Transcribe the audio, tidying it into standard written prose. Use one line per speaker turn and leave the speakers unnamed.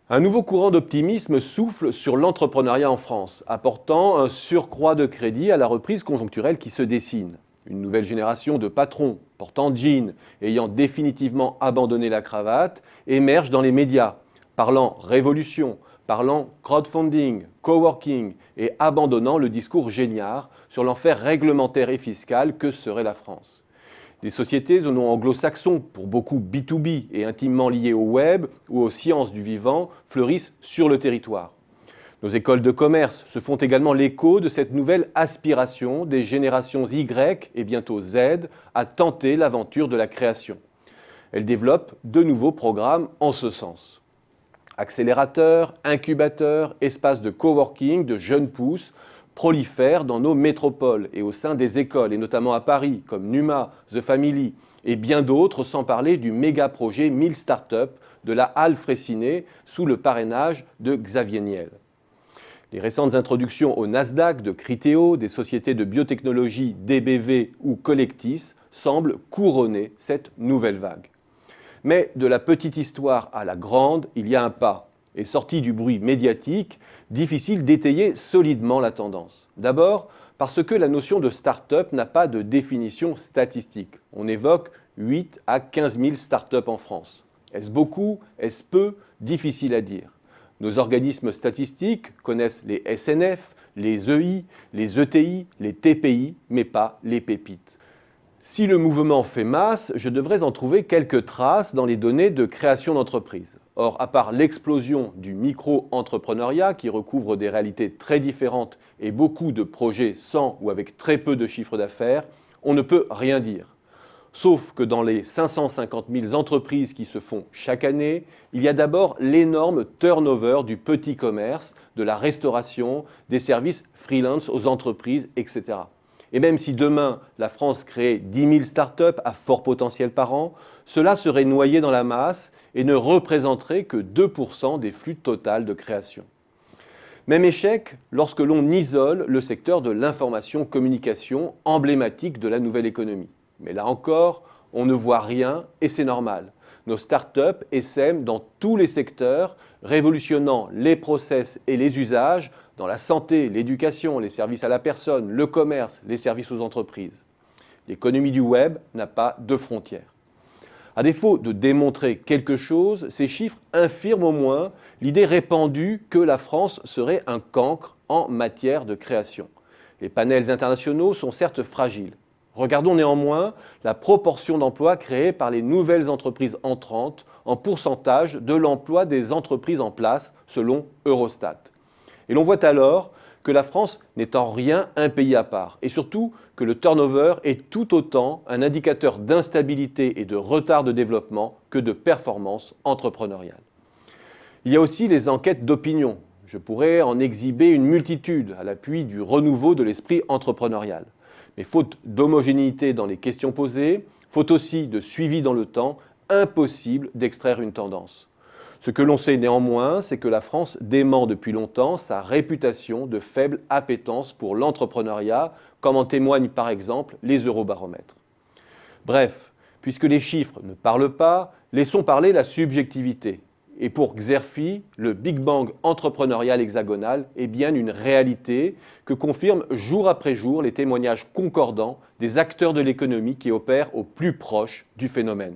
Un nouveau courant d'optimisme souffle sur l'entrepreneuriat en France, apportant un surcroît de crédit à la reprise conjoncturelle qui se dessine. Une nouvelle génération de patrons, portant jean, ayant définitivement abandonné la cravate, émerge dans les médias, parlant révolution, parlant crowdfunding, coworking et abandonnant le discours génial sur l'enfer réglementaire et fiscal que serait la France. Des sociétés au nom anglo-saxon, pour beaucoup B2B et intimement liées au web ou aux sciences du vivant, fleurissent sur le territoire. Nos écoles de commerce se font également l'écho de cette nouvelle aspiration des générations Y et bientôt Z à tenter l'aventure de la création. Elles développent de nouveaux programmes en ce sens. Accélérateurs, incubateurs, espaces de coworking, de jeunes pousses prolifèrent dans nos métropoles et au sein des écoles, et notamment à Paris, comme Numa, The Family, et bien d'autres, sans parler du méga-projet 1000 startups de la Halle Fraissinet sous le parrainage de Xavier Niel. Les récentes introductions au Nasdaq de Criteo, des sociétés de biotechnologie DBV ou Collectis semblent couronner cette nouvelle vague. Mais de la petite histoire à la grande, il y a un pas. Et sorti du bruit médiatique, difficile d'étayer solidement la tendance. D'abord, parce que la notion de start-up n'a pas de définition statistique. On évoque 8 à 15 000 start-up en France. Est-ce beaucoup? Est-ce peu? Difficile à dire. Nos organismes statistiques connaissent les SNF, les EI, les ETI, les TPI, mais pas les pépites. Si le mouvement fait masse, je devrais en trouver quelques traces dans les données de création d'entreprises. Or, à part l'explosion du micro-entrepreneuriat qui recouvre des réalités très différentes et beaucoup de projets sans ou avec très peu de chiffre d'affaires, on ne peut rien dire. Sauf que dans les 550 000 entreprises qui se font chaque année, il y a d'abord l'énorme turnover du petit commerce, de la restauration, des services freelance aux entreprises, etc. Et même si demain, la France créait 10 000 startups à fort potentiel par an, cela serait noyé dans la masse et ne représenterait que 2% des flux total de création. Même échec lorsque l'on isole le secteur de l'information-communication emblématique de la nouvelle économie. Mais là encore, on ne voit rien et c'est normal. Nos startups essaiment dans tous les secteurs, révolutionnant les process et les usages dans la santé, l'éducation, les services à la personne, le commerce, les services aux entreprises. L'économie du web n'a pas de frontières. À défaut de démontrer quelque chose, ces chiffres infirment au moins l'idée répandue que la France serait un cancre en matière de création. Les panels internationaux sont certes fragiles. Regardons néanmoins la proportion d'emplois créés par les nouvelles entreprises entrantes en pourcentage de l'emploi des entreprises en place selon Eurostat. Et l'on voit alors que la France n'est en rien un pays à part, et surtout que le turnover est tout autant un indicateur d'instabilité et de retard de développement que de performance entrepreneuriale. Il y a aussi les enquêtes d'opinion. Je pourrais en exhiber une multitude à l'appui du renouveau de l'esprit entrepreneurial. Mais faute d'homogénéité dans les questions posées, faute aussi de suivi dans le temps, impossible d'extraire une tendance. Ce que l'on sait néanmoins, c'est que la France dément depuis longtemps sa réputation de faible appétence pour l'entrepreneuriat, comme en témoignent par exemple les eurobaromètres. Bref, puisque les chiffres ne parlent pas, laissons parler la subjectivité. Et pour Xerfi, le Big Bang entrepreneurial hexagonal est bien une réalité que confirment jour après jour les témoignages concordants des acteurs de l'économie qui opèrent au plus proche du phénomène.